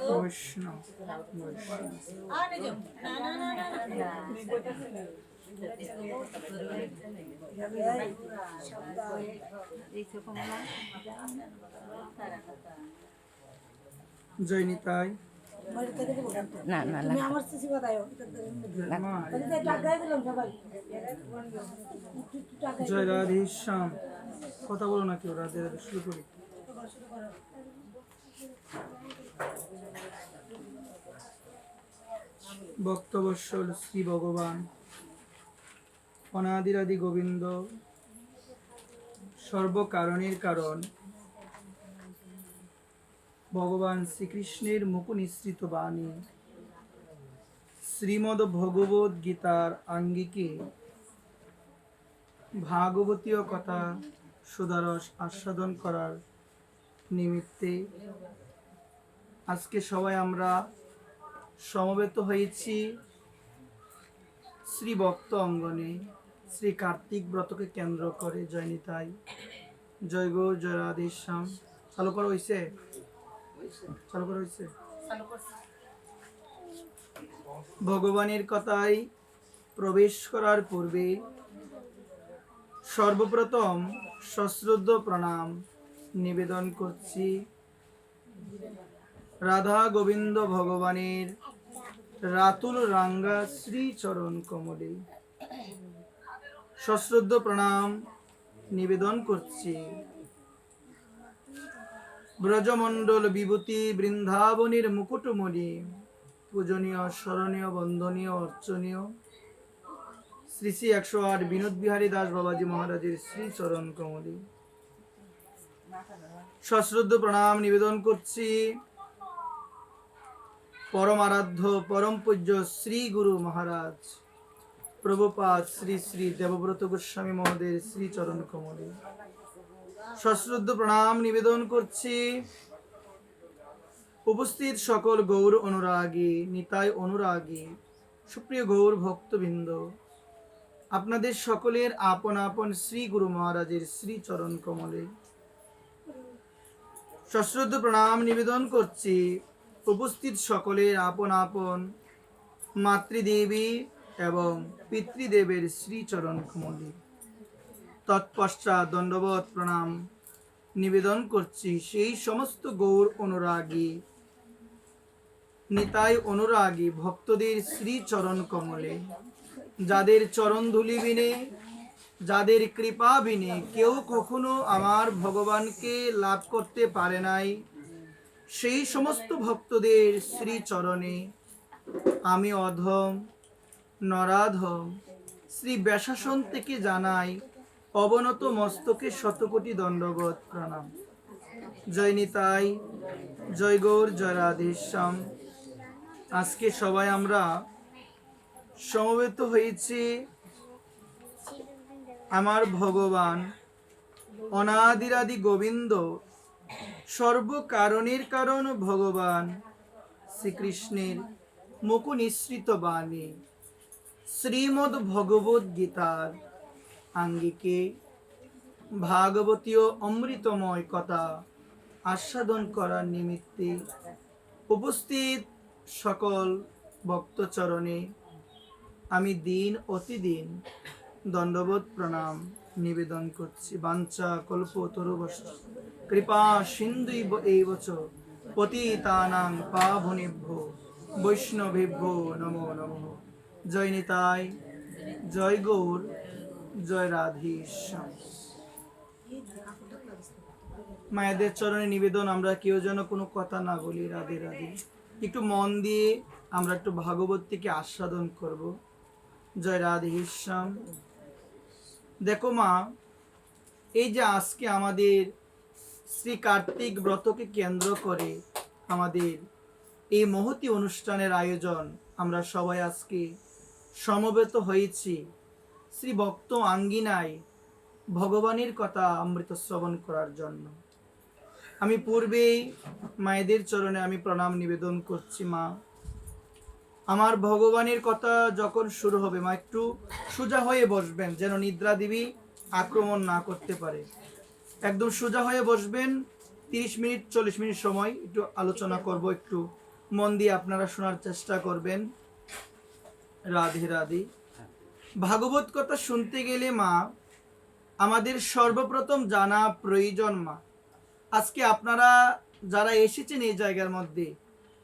বৈষ্ণব জয়নিতাই না না তুমি আমার সিসি বাতায়ো দিলাম সবাই জয় রাধেশ্যাম। কথা বলো না কেউ, রাধে রাধে শুরু করি। ভক্তবৎসল শ্রী ভগবান অনাদিরাদি গোবিন্দ সর্বকারণের কারণ ভগবান শ্রীকৃষ্ণের মুখ নিঃসৃত বাণী শ্রীমদ্ ভগবদ গীতার আঙ্গিকে ভাগবতীয় কথা সুদারস আস্বাদন করার নিমিত্তে আজকে সবাই আমরা সমবেত হয়েছি শ্রী ভক্ত অঙ্গনে শ্রী কার্তিক ব্রতকে কেন্দ্র করে। জয়নিতাই, জয় গো, জয় রাধেশ্যাম। চালু করা হয়েছে? চালু করা হয়েছে? ভগবানের কথায় প্রবেশ করার পূর্বে সর্বপ্রথম সশ্রদ্ধ প্রণাম নিবেদন করছি রাধা গোবিন্দ ভগবানের রাতুল রাঙ্গা শ্রী চরণ কমলে সশ্রদ্ধ প্রণাম নিবেদন করছি ব্রজমণ্ডল বিভূতি বৃন্দাবনের মুকুটমণি পূজনীয় স্মরণীয় বন্দনীয় অর্চনীয় শ্রী শ্রী 108 বিনোদ বিহারী দাস বাবাজি মহারাজের শ্রী চরণ কমলে সশ্রদ্ধ প্রণাম নিবেদন করছি পরম আরাধ্য পরম পূজ্য শ্রী গুরু মহারাজ প্রভুপাদ শ্রী শ্রী দেবব্রত গোস্বামী মহোদয়ের শ্রী চরণ কমলে সশ্রদ্ধ প্রণাম নিবেদন করছি উপস্থিত সকল গৌর অনুরাগী নিতাই অনুরাগী সুপ্রিয় গৌর ভক্তবৃন্দ, আপনাদের সকলের আপন আপন শ্রী গুরু মহারাজের শ্রী চরণ কমলে সশ্রদ্ধ প্রণাম নিবেদন করছি উপস্থিত সকলের আপন আপন মাতৃদেবী এবং পিতৃদেবের শ্রী চরণ কমলে তৎপশ্চাৎ দণ্ডবত প্রণাম নিবেদন করছি সেই সমস্ত গৌর অনুরাগী নিতাই অনুরাগী ভক্তদের শ্রী চরণ কমলে যাদের চরণ ধুলি বিনে যাদের কৃপা বিনে কেউ কখনো আমার ভগবানকে লাভ করতে পারে নাই, সেই সমস্ত ভক্তদের শ্রী চরণে আমি অধম নরাধম শ্রী ব্যাসাসন থেকে জানাই অবনত মস্তকে শতকোটি দণ্ডবত প্রণাম। জয় নিতাই, জয় গৌর, জয় রাধেশ্যাম। আজকে সবাই আমরা সমবেত হয়েছি আমার ভগবান অনাদিরাদি গোবিন্দ সর্বকারণের কারণ ভগবান শ্রীকৃষ্ণের মুখ নিঃসৃত বাণী শ্রীমদ্ ভগবদ গীতার আঙ্গিকে ভাগবতীয় অমৃতময় কথা আস্বাদন করার নিমিত্তে উপস্থিত সকল ভক্তচরণে আমি দিন অতিদিন দণ্ডবত প্রণাম নিবেদন করছি। বাঞ্ছা কল্পতরুভ্যশ্চ কৃপা সিন্ধুইব এইব চ পতিতানাং পাবনেভ্যো বৈষ্ণবেভ্যো নমো নমঃ। জয় নিতাই, জয় গৌর, জয় রাধেশ্যাম। মায়েদের চরণে নিবেদন, আমরা কেউ যেন কোনো কথা না বলি। রাধে রাধে। একটু মন দিয়ে আমরা একটু ভাগবত থেকে আস্বাদন করব। জয় রাধেশ্যাম। দেখো মা, এই যে আজকে আমাদের শ্রী কার্তিক ব্রতকে কেন্দ্র করে আমাদের এই মহতী অনুষ্ঠানের আয়োজন, আমরা সবাই আজকে সমবেত হয়েছি শ্রী ভক্ত আঙ্গিনায় ভগবানের কথা অমৃত শ্রবণ করার জন্য। আমি পূর্বেই মায়েদের চরণে আমি প্রণাম নিবেদন করছি। মা, আমার ভগবানের কথা যখন শুরু হবে, মা একটু সোজা হয়ে বসবেন যেন নিদ্রা দেবী আক্রমণ না করতে পারে। একদম সোজা হয়ে বসবেন, 30 মিনিট 40 মিনিট সময় একটু আলোচনা করব, একটু মন দিয়ে আপনারা শোনার চেষ্টা করবেন। রাধে রাধে। ভাগবত কথা শুনতে গেলে মা আমাদের সর্বপ্রথম জানা প্রয়োজন মা। আজকে আপনারা যারা এসেছেন এই জায়গার মধ্যে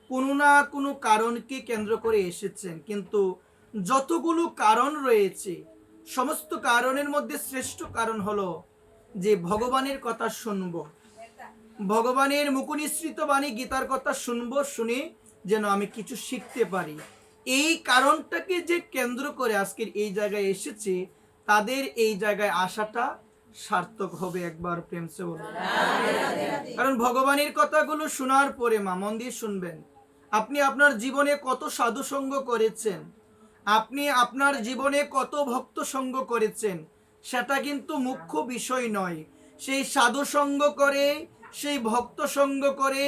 কোনো না কোনো কারণকে কেন্দ্র করে এসেছেন, কিন্তু যতগুলো কারণ রয়েছে সমস্ত কারণের মধ্যে শ্রেষ্ঠ কারণ হলো যে ভগবানের কথা শুনব, ভগবানের মুখনিসৃত বাণী গীতার কথা শুনবো, শুনে যেন আমি কিছু শিখতে পারি। এই কারণটাকে যে কেন্দ্র করে আজকের এই জায়গায় এসেছে, তাদের এই জায়গায় আসাটা সার্থক হবে। একবার প্রেম সে বলুন। কারণ ভগবানের কথাগুলো শোনার পরে মা মন দিয়ে শুনবেন, আপনি আপনার জীবনে কত সাধু সঙ্গ করেছেন, আপনি আপনার জীবনে কত ভক্ত সঙ্গ করেছেন, সেটা কিন্তু মুখ্য বিষয় নয়। সেই সাধু সঙ্গ করে, সেই ভক্ত সঙ্গ করে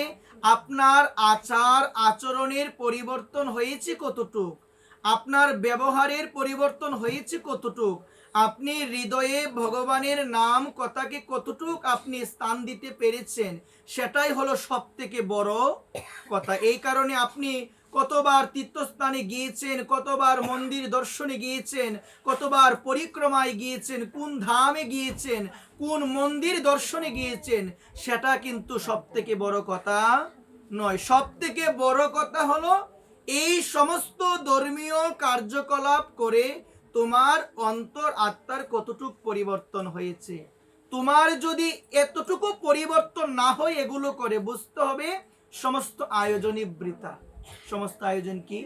আপনার আচার আচরণের পরিবর্তন হয়েছে কতটুক, আপনার ব্যবহারের পরিবর্তন হয়েছে কতটুক, আপনি হৃদয়ে ভগবানের নাম কথাকে কতটুক আপনি স্থান দিতে পেরেছেন, সেটাই হলো সব থেকে বড় কথা। এই কারণে আপনি কতবার তীর্থস্থানে গিয়েছেন, কতবার মন্দির দর্শনে গিয়েছেন, কতবার পরিক্রমায় গিয়েছেন, কোন ধামে গিয়েছেন, কোন মন্দির দর্শনে গিয়েছেন, সেটা কিন্তু সব থেকে বড় কথা নয়। সব থেকে বড় কথা হলো এই সমস্ত ধর্মীয় কার্যকলাপ করে তোমার অন্তর আত্মার কতটুকু পরিবর্তন হয়েছে। তোমার যদি এতটুকু পরিবর্তন না হয় এগুলো করে, বুঝতে হবে সমস্ত আয়োজনই বৃথা। সমস্ত আয়োজন কি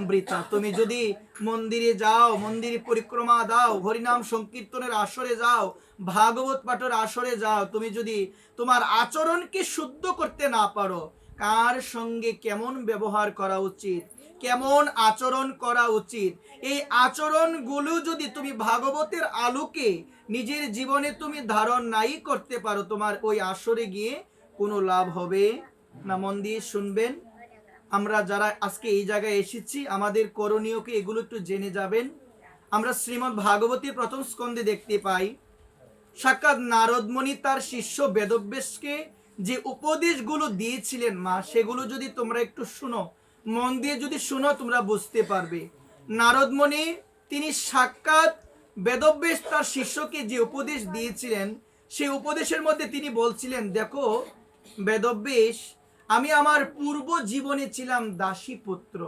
বৃথা। তুমি যদি মন্দিরে যাও, মন্দিরে পরিক্রমা দাও, হরিনাম সংকীর্তনের আসরে যাও, ভাগবত পাঠের আসরে যাও, তুমি যদি তোমার আচরণকে শুদ্ধ করতে না পারো, কার সঙ্গে কেমন ব্যবহার করা উচিত, কেমন আচরণ করা উচিত, এই আচরণগুলো যদি তুমি ভাগবতের আলোকে নিজের জীবনে তুমি ধারণ নাই করতে পারো, তোমার ওই আসরে গিয়ে কোনো লাভ হবে না। মন দিয়ে শুনবেন। আমরা যারা আজকে এই জায়গায় এসেছি আমাদের করণীয়কে এগুলো একটু জেনে যাবেন। আমরা শ্রীমদ্ ভাগবতীর প্রথম স্কন্ধে দেখতে পাই সাক্ষাৎ নারদমণি তার শিষ্য বেদব্যাসকে যে উপদেশগুলো দিয়েছিলেন মা, সেগুলো যদি তোমরা একটু শুনো, মন দিয়ে যদি শুনো, তোমরা বুঝতে পারবে। নারদমণি তিনি সাক্ষাৎ বেদব্যাস তার শিষ্যকে যে উপদেশ দিয়েছিলেন, সেই উপদেশের মধ্যে তিনি বলছিলেন, দেখো বেদব্যাস, আমি আমার পূর্ব জীবনে ছিলাম দাসী পুত্র।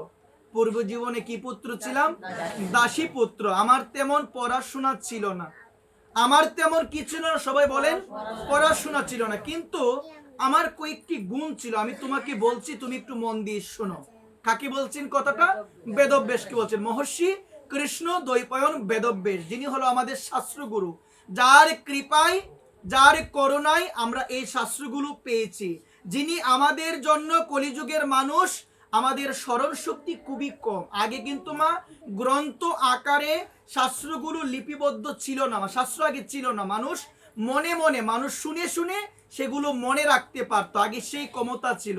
পূর্ব জীবনে কি পুত্র ছিলাম? দাসী পুত্র। আমার তেমন পড়াশোনা ছিল না, আমার তেমন কিছু না, সবাই বলেন পড়াশোনা ছিল না, কিন্তু আমার কয়েকটি গুণ ছিল। আমি তোমাকে বলছি, তুমি একটু মন দিয়ে শোনো। কাকে বলছেন কথাটা? বেদব্যাসকে বলছেন। মহর্ষি কৃষ্ণ দ্বৈপায়ন বেদব্যাস, যিনি হলো আমাদের শাস্ত্রগুরু, যার কৃপায় যার করুণায় আমরা এই শাস্ত্রগুলো পেয়েছি, যিনি আমাদের জন্য কলিযুগের মানুষ, আমাদের স্মরণ শক্তি খুবই কম। আগে কিন্তু মা গ্রন্থ আকারে শাস্ত্রগুলো লিপিবদ্ধ ছিল না, শাস্ত্র আগে ছিল না, মানুষ মনে মনে, মানুষ শুনে শুনে সেগুলো মনে রাখতে পারতো, আগে সেই ক্ষমতা ছিল।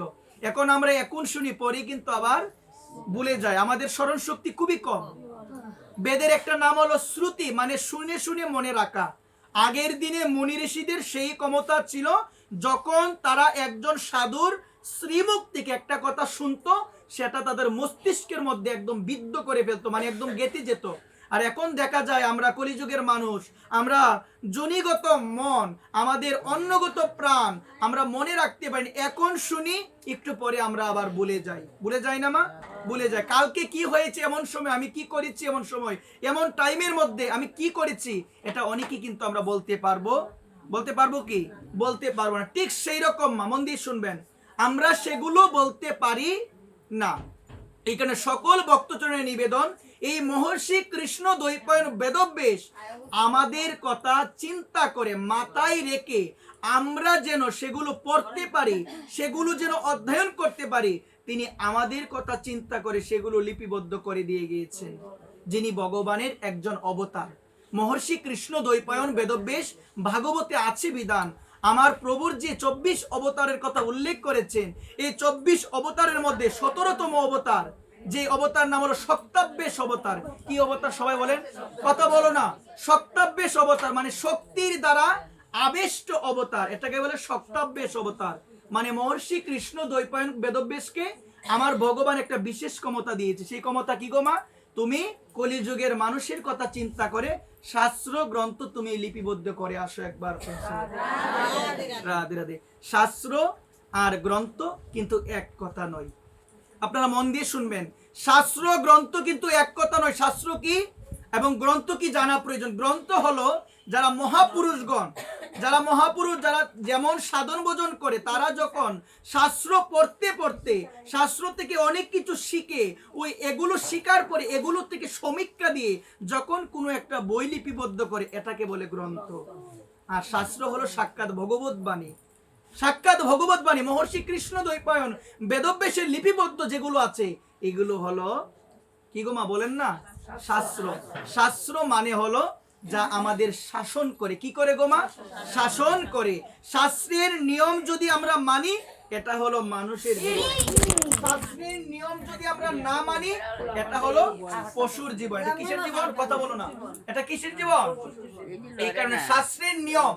এখন আমরা এখন শুনি, পরে কিন্তু আবার ভুলে যায়, আমাদের স্মরণ শক্তি খুবই কম। বেদের একটা নাম হলো শ্রুতি, মানে শুনে শুনে মনে রাখা। আগের দিনে মুনি ঋষিদের সেই ক্ষমতা ছিল, যখন তারা একজন সাধুর শ্রীমুখ থেকে একটা কথা শুনতো, সেটা তাদের মস্তিষ্কের মধ্যে একদম বিদ্ধ করে ফেলতো, মানে একদম গেঁথে যেত। আর এখন দেখা যায় আমরা কলিযুগের মানুষ, আমরা জনিগত মন, আমাদের অন্নগত প্রাণ আমরা মনে রাখতে পারি। এখন শুনি, একটু পরে আমরা আবার ভুলে যাই। ভুলে যাই না মা? ভুলে যায়। কালকে কি হয়েছে এমন সময়, আমি কি করেছি এমন সময়, এমন টাইমের মধ্যে আমি কি করেছি, এটা অনেকেই কিন্তু আমরা বলতে পারবো। বলতে পারবো কি? বলতে পারবো না। ঠিক সেই রকম মা, মন দিয়ে শুনবেন, আমরা সেগুলো বলতে পারি না। এখানে সকল ভক্তচরণের নিবেদন, এই মহর্ষি কৃষ্ণ দ্বৈপায়ন বেদব্যাস আমাদের কথা চিন্তা করে মাথায় রেখে আমরা যেন সেগুলো পড়তে পারি, সেগুলো যেন অধ্যয়ন করতে পারি, তিনি আমাদের কথা চিন্তা করে সেগুলো লিপিবদ্ধ করে দিয়ে গিয়েছেন। যিনি ভগবানের একজন অবতার, মহর্ষি কৃষ্ণ দ্বৈপায়ন বেদব্যাস, ভাগবতে আছে বিধান, আমার প্রভুর যে 24 অবতারের কথা উল্লেখ করেছেন, এই 24 অবতারের মধ্যে 17তম অবতার, যে অবতার নাম হলো শক্তাব্যাস অবতার। কি অবতার? সবাই বলেন, কথা বলো না। শক্তাব্যাস অবতার মানে শক্তির দ্বারা আবেষ্ট অবতার, এটাকে বলে সপ্তাব্বেশ অবতার। মানে মহর্ষি কৃষ্ণ দ্বৈপায়ন বেদব্যাসকে আমার ভগবান একটা বিশেষ ক্ষমতা দিয়েছে। সেই ক্ষমতা কি গো মা? তুমি কলিযুগের মানুষের কথা চিন্তা করে শাস্ত্র গ্রন্থ তুমি লিপিবদ্ধ করে আসো একবার। রাধে রাধে। শাস্ত্র আর গ্রন্থ কিন্তু এক কথা নয়, আপনারা মন দিয়ে শুনবেন। শাস্ত্র গ্রন্থ কিন্তু এক কথা নয়। শাস্ত্র কি এবং গ্রন্থ কি জানা প্রয়োজন। গ্রন্থ হলো যারা মহাপুরুষগণ, যারা মহাপুরুষ, যারা যেমন সাধন ভোজন করে, তারা যখন শাস্ত্র পড়তে পড়তে শাস্ত্র থেকে অনেক কিছু শিখে, ওই এগুলো শিকার পরে এগুলো থেকে সমীক্ষা দিয়ে যখন কোনো একটা বই লিপিবদ্ধ করে, এটাকে বলে গ্রন্থ। আর শাস্ত্র হলো সাক্ষাৎ ভগবত বাণী। সাক্ষাৎ ভগবত বাণী মহর্ষি কৃষ্ণ দ্বৈপায়ন বেদব্যাসের লিপিবদ্ধ যেগুলো আছে, এগুলো হলো কি গো মা বলেন না? শাস্ত্র। শাস্ত্র মানে হলো যা আমাদের শাসন করে। কি করে গো মা? শাসন করে। শাস্ত্রের নিয়ম যদি আমরা মানি, এটা হলো মানুষের জীবন। শাস্ত্রের নিয়ম যদি আমরা না মানি, এটা হলো পশুর জীবন। এটা কিসের জীবন? কথা বলো না। এটা কিসের জীবন? এই কারণে শাস্ত্রের নিয়ম,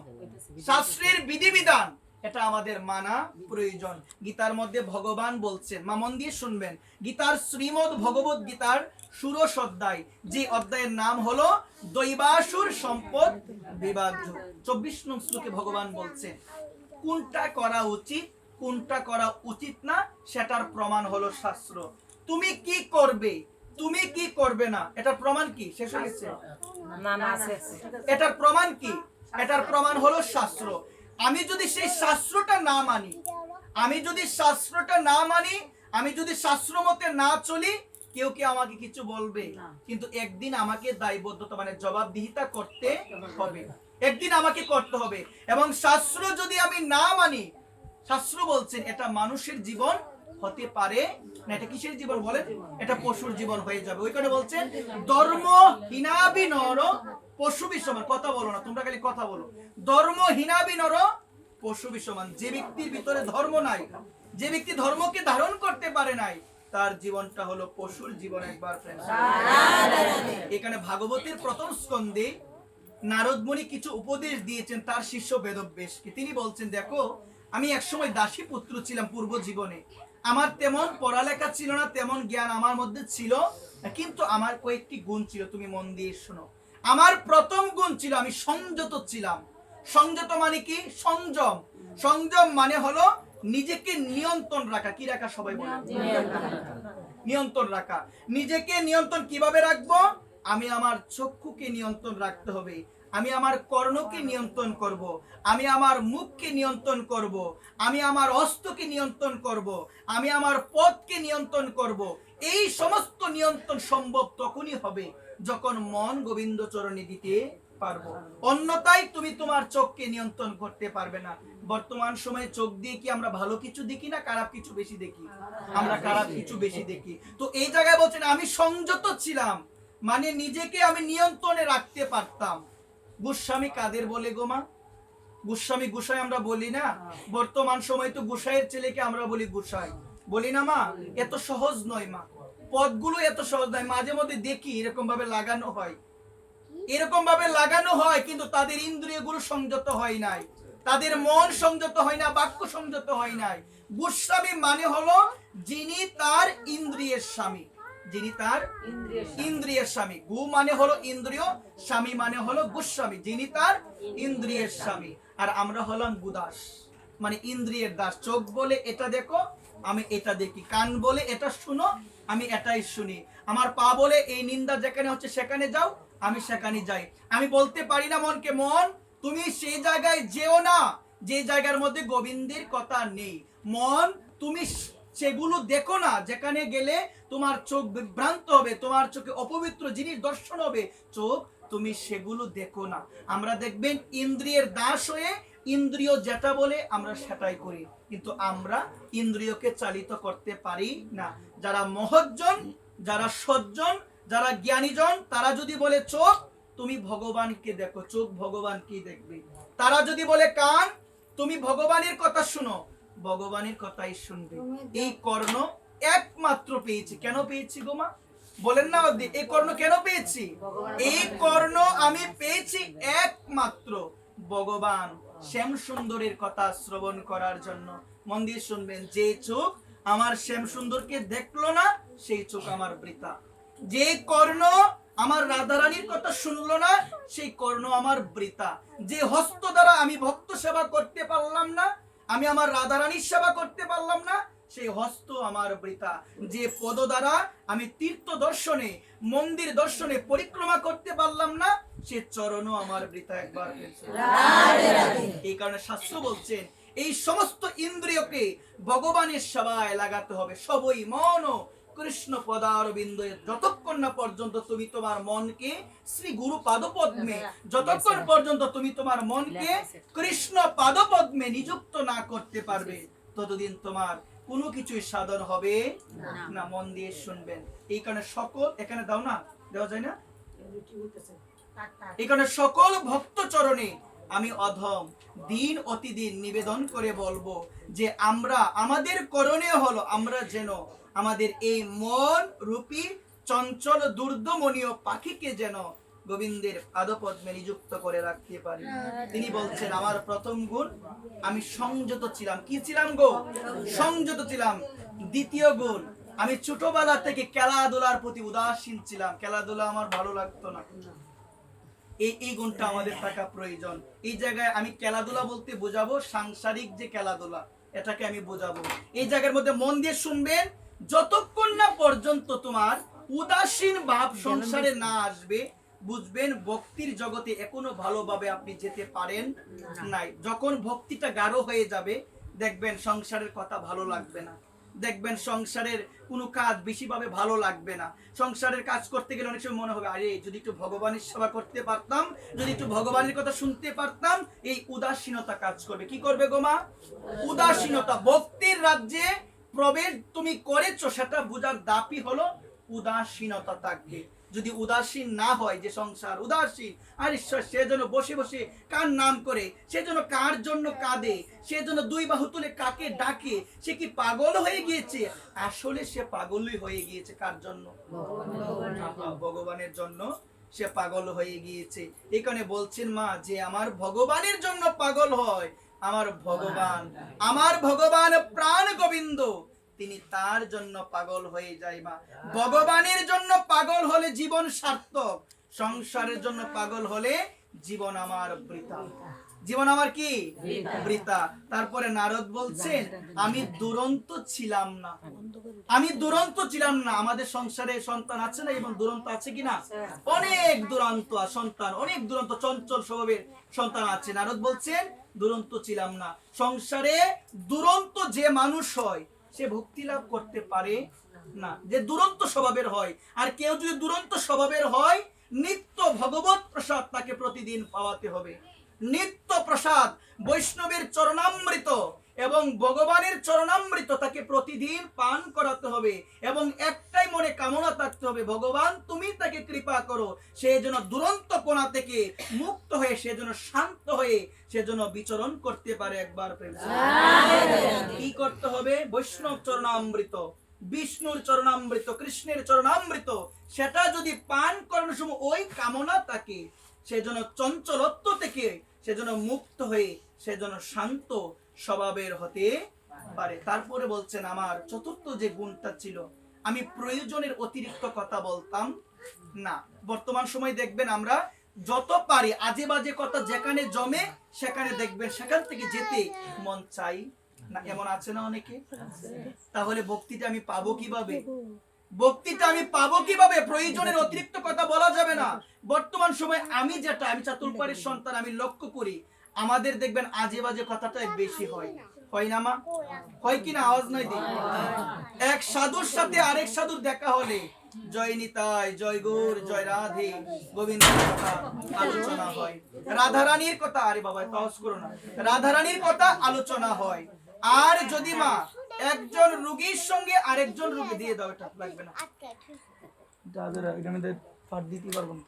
শাস্ত্রের বিধিবিধান, এটা আমাদের মানা প্রয়োজন। গীতার মধ্যে ভগবান বলছেন, মা মন দিয়ে শুনবেন, গীতার শ্রীমদ ভগবত গীতার ষোড়শ অধ্যায়, যে অধ্যায়ের নাম হলো দৈবাসুর সম্পদ বিভাজ্য। 24 নং শ্লোকে ভগবান বলছেন কোনটা করা উচিত, কোনটা করা উচিত না, সেটার প্রমাণ হলো শাস্ত্র। তুমি কি করবে, তুমি কি করবে না, এটার প্রমাণ কি? শেষ হয়ে গেছে? এটার প্রমাণ কি? এটার প্রমাণ হলো শাস্ত্র। আমি যদি সেই শাস্ত্রটা না মানি, আমি যদি শাস্ত্রটা না মানি, আমি যদি শাস্ত্র মতে না চলি, কেউ কি আমাকে কিছু বলবে? কিন্তু একদিন আমাকে দায়বদ্ধতা মানে জবাবদিহিতা করতে হবে, একদিন আমাকে করতে হবে। এবং শাস্ত্র যদি আমি না মানি, শাস্ত্র বলছেন এটা মানুষের জীবন হতে পারে না। এটা কিসের জীবন বলেন? এটা পশুর জীবন হয়ে যাবে। ওই কারণে বলছেন ধর্ম হীনাবি নর পশু বিসমান। কথা বলো না তোমরা, খালি কথা বলো। ধর্ম হীনাবি নর পশু বিসমান। যে ব্যক্তির ভিতরে ধর্ম নাই, যে ব্যক্তি ধর্মকে ধারণ করতে পারে নাই, তার জীবনটা হলো পশুর জীবন। একবার এখানে ভাগবতের প্রথম স্কন্ধে নারদ মুনি কিছু উপদেশ দিয়েছেন তার শিষ্য বেদব্যাসকে। তিনি বলছেন, দেখো আমি একসময় দাসী পুত্র ছিলাম পূর্ব জীবনে। আমার তেমন পড়ালেখা ছিল না, তেমন জ্ঞান আমার মধ্যে ছিল, কিন্তু আমার কয়েকটি গুণ ছিল। তুমি মন দিয়ে শোনো। আমার প্রথম গুণ ছিল আমি সংযত ছিলাম। সংযত মানে কি? সংযম। সংযম মানে হলো নিজেকে নিয়ন্ত্রণ রাখা। কি রাখা? সবাই বলে নিয়ন্ত্রণ রাখা। নিজেকে নিয়ন্ত্রণ কিভাবে রাখবো? আমি আমার চক্ষুকে নিয়ন্ত্রণ রাখতে হবে, আমি আমার কর্ণকে নিয়ন্ত্রণ করব, আমি আমার মুখকে নিয়ন্ত্রণ করব, আমি আমার হস্তকে নিয়ন্ত্রণ করব, আমি আমার পদকে নিয়ন্ত্রণ করব। এই সমস্ত নিয়ন্ত্রণ সম্ভব তখনই হবে যখন মন গোবিন্দ চরণে দিতে পারবো। অন্যথায় তুমি তোমার চোখকে নিয়ন্ত্রণ করতে পারবে না। বর্তমান সময়ে চোখ দিয়ে কি আমরা ভালো কিছু দেখি না খারাপ কিছু বেশি দেখি? আমরা খারাপ কিছু বেশি দেখি। তো এই জায়গায় বলছেন আমি সংযত ছিলাম, মানে নিজেকে আমি নিয়ন্ত্রণে রাখতে পারতাম। গোস্বামী কাদের বলে গো মা? গোস্বামী গোসাই আমরা বলি না? বর্তমান সময় তো গোসাইয়ের ছেলেকে আমরা বলি গোসাই, বলি না মা? এত সহজ নয় মা, পদগুলো এত সহজ নয়। মাঝে মধ্যে দেখি এরকম ভাবে লাগানো হয়, এরকম ভাবে লাগানো হয়, কিন্তু তাদের ইন্দ্রিয়গুলো সংযত হয় নাই, তাদের মন সংযত হয় না, বাক্য সংযত হয় নাই। গোস্বামী মানে হলো যিনি তার ইন্দ্রিয়ের স্বামী, যিনি তার ইন্দ্রিয়ের স্বামী। গু মানে হলো ইন্দ্রিয়, স্বামী মানে হলো গোস্বামী, যিনি তার ইন্দ্রিয়ের স্বামী। আর আমরা হলাম গুদাস, মানে ইন্দ্রিয়ের দাস। চোখ বলে এটা দেখো, আমি এটা দেখি। কান বলে এটা শুনো, আমি এটাই শুনি। আমার পা বলে এই নিন্দা যেখানে হচ্ছে সেখানে যাও, আমি সেখানে যাই। আমি বলতে পারি না মনকে, মন তুমি সেই জায়গায় যেও না যে জায়গার মধ্যে গোবিন্দের কথা নেই। মন তুমি সেগুলো দেখো না যেখানে গেলে তোমার চোখ বিভ্রান্ত হবে, তোমার চোখে অপবিত্র জিনিস দর্শন হবে। চোখ তুমি সেগুলো দেখো না। আমরা দেখবেন ইন্দ্রিয়ের দাস হয়ে ইন্দ্রিয় যেটা বলে আমরা সেটাই করি, কিন্তু আমরা ইন্দ্রিয়কে চালিত করতে পারি না। যারা মহজ্জন, যারা সজ্জন, যারা জ্ঞানীজন, তারা যদি বলে চোখ তুমি ভগবানকে দেখো, চোখ ভগবানকে দেখবে। তারা যদি বলে কান তুমি ভগবানের কথা শুনো, ভগবানের কথাই শুনবে। এই কর্ণ একমাত্র পেয়েছি। কেন পেয়েছি গো মা? বলেন না এই কর্ণ কেন পেয়েছি? এই কর্ণ আমি পেয়েছি একমাত্র ভগবান শ্যাম সুন্দরের কথা শ্রবণ করার জন্য। মন দিয়ে শুনবেন, যে চোখ আমার শ্যাম সুন্দরকে দেখলো না সেই চোখ আমার বৃথা। যে কর্ণ আমার রাধারানীর কথা শুনলো না সেই কর্ণ আমার বৃথা। যে হস্ত দ্বারা আমি ভক্ত সেবা করতে পারলাম না, আমি আমার রাধারানীর সেবা করতে পারলাম না, সেই হস্ত আমার বৃথা। যে পদ দ্বারা আমি তীর্থ দর্শনে মন্দির দর্শনে পরিক্রমা করতে পারলাম না, সে চরণও আমার বৃথা। একবার এই কারণে শাস্ত্র বলছেন এই সমস্ত ইন্দ্রিয়কে ভগবানের সেবায় লাগাতে হবে। সবই মন কৃষ্ণ পদারবিন্দে, যতক্ষণ না পর্যন্ত তুমি তোমার মনকে শ্রী গুরু পাদপদ্মে, যতক্ষণ পর্যন্ত তুমি তোমার মনকে কৃষ্ণ পাদপদ্মে নিযুক্ত না করতে পারবে, ততদিন তোমার কোনো কিছুই সাধন হবে না। মন দিয়ে শুনবেন। এই কারণে সকল, এখানে দাও না, দেওয়া যায় না, এই কারণে সকল ভক্ত চরণে আমি অধম দিন অতিদিন নিবেদন করে বলবো যে আমরা, আমাদের করণীয় হলো আমরা যেন আমাদের এই মন রূপী চঞ্চল দুর্দমনীয় পাখিকে যেন গোবিন্দের পাদপদ্মে নিযুক্ত করে রাখতে পারি। তিনি বলছেন আমার প্রথম গুণ আমি সংযত ছিলাম। কি ছিলাম গো? সংযত ছিলাম। দ্বিতীয় গুণ, আমি ছোটবেলা থেকে খেলাধুলার প্রতি উদাসীন ছিলাম, খেলাধুলা আমার ভালো লাগতো না। এই গুণটা আমাদের থাকা প্রয়োজন। এই জায়গায় আমি খেলাধুলা বলতে বোঝাবো সাংসারিক যে খেলাধুলা, এটাকে আমি বোঝাবো। এই জায়গার মধ্যে মন দিয়ে শুনবেন, যতক্ষণ না পর্যন্ত তোমার উদাসীন ভাব সংসারে না আসবে, বুঝবেন ভক্তির জগতে এখনো ভালোভাবে আপনি যেতে পারেন নাই। যখন ভক্তিটা গাঢ় হয়ে যাবে, দেখবেন সংসারের কথা ভালো লাগবে না, দেখবেন সংসারের কোনো কাজ বেশিভাবে ভালো লাগবে না। সংসারের কাজ করতে গেলে অনেক সময় মনে হবে আরে যদি একটু ভগবানের সেবা করতে পারতাম, যদি একটু ভগবানের কথা শুনতে পারতাম। এই উদাসীনতা কাজ করবে। কি করবে গো মা? উদাসীনতা। ভক্তির রাজ্যে প্রবেশ তুমি করেছো, সেটা বোঝার দাপই হলো উদাসীনতা থাকবে। যদি উদাসীন না হয়, যে সংসার উদাসীন, আর ঈশ্বর সে যেন বসে বসে কার নাম করে, সে যেন কার জন্য কাঁদে, সে যেন দুই বাহু তুলে কাকে ডাকে, সে কি পাগল হয়ে গিয়েছে? আসলে সে পাগলই হয়ে গিয়েছে। কার জন্য? ভগবানের জন্য সে পাগল হয়ে গিয়েছে। এই কারণে বলছেন মা, যে আমার ভগবানের জন্য পাগল হয়, আমার ভগবান প্রাণ গোবিন্দ, তিনি তার জন্য পাগল হয়ে যায়। মা, ভগবানের জন্য পাগল হলে জীবন সার্থক, সংসারের জন্য পাগল হলে জীবন আমার বৃথা। জীবন আমার কি? বৃথা। তারপরে নারদ বলছেন আমি দুরন্ত ছিলাম না, আমি দুরন্ত ছিলাম না। আমাদের সংসারে সন্তান আছে না, এবং দুরন্ত আছে কিনা? অনেক দুরন্ত সন্তান, অনেক দুরন্ত চঞ্চল স্বভাবের সন্তান আছে। নারদ বলছেন দুরন্ত ছিলাম না। সংসারে দুরন্ত যে মানুষ হয় সে ভক্তি লাভ করতে পারে না, যে দুরন্ত স্বভাবের হয়। আর কেউ যদি দুরন্ত স্বভাবের হয়, নিত্য ভগবত প্রসাদ তাকে প্রতিদিন পাওয়াতে হবে। নিত্য প্রসাদ, বৈষ্ণবের চরণামৃত এবং ভগবানের চরণামৃত তাকে প্রতিদিন পান করাতে হবে। এবং একটাই মনে কামনা থাকতে হবে, ভগবান তুমি তাকে কৃপা করো, সে যেন দুরন্তপনা থেকে মুক্ত হয়ে, সে যেন শান্ত হয়ে, সে যেন বিচরণ করতে পারে। একবার প্রেম। কি করতে হবে? বৈষ্ণব চরণামৃত, বিষ্ণুর চরণামৃত, কৃষ্ণের চরণামৃত, সেটা যদি পান করানোর সময় ওই কামনা থাকে, সেজন্য চঞ্চলত্ব থেকে সেজন্য মুক্ত হয়ে সেজন্য শান্ত স্বভাবের হতে পারে। তারপরে বলছেন আমার চতুর্থ যে গুণটা ছিল, আমি প্রয়োজনের অতিরিক্ত কথা বলতাম না। বর্তমান সময় দেখবেন আমরা যত পারি আজে বাজে কথা যেখানে জমে, সেখানে দেখবেন সেখান থেকে যেতে মন চাই না। এমন আছে না অনেকে? তাহলে ভক্তিটা আমি পাবো কিভাবে? ভক্তিটা আমি পাবো কিভাবে? প্রয়োজনের অতিরিক্ত কথা বলা যাবে না। বর্তমান সময় আমি চাতুলপাড়ের সন্তান, আমি লক্ষ্য করি আমাদের দেখবেন আজে বাজে কথাটাই বেশি হয়। হয় না মা? হয় কিনা? আওয়াজ নাই দিই। এক সাধুর সাথে আরেক সাধুর দেখা হলে জয় নিতাই, জয় গৌর, জয় রাধে গোবিন্দের কথা আলোচনা হয়, রাধারানীর কথা, আরে বাবা তাওস করো না, রাধারানীর কথা আলোচনা হয়। আর যদি মা একজন রোগীর সঙ্গে আরেকজন রোগী দিয়ে দাও, এটা লাগবে না, এটা আমাদের পাঠ দিতে পারবো না।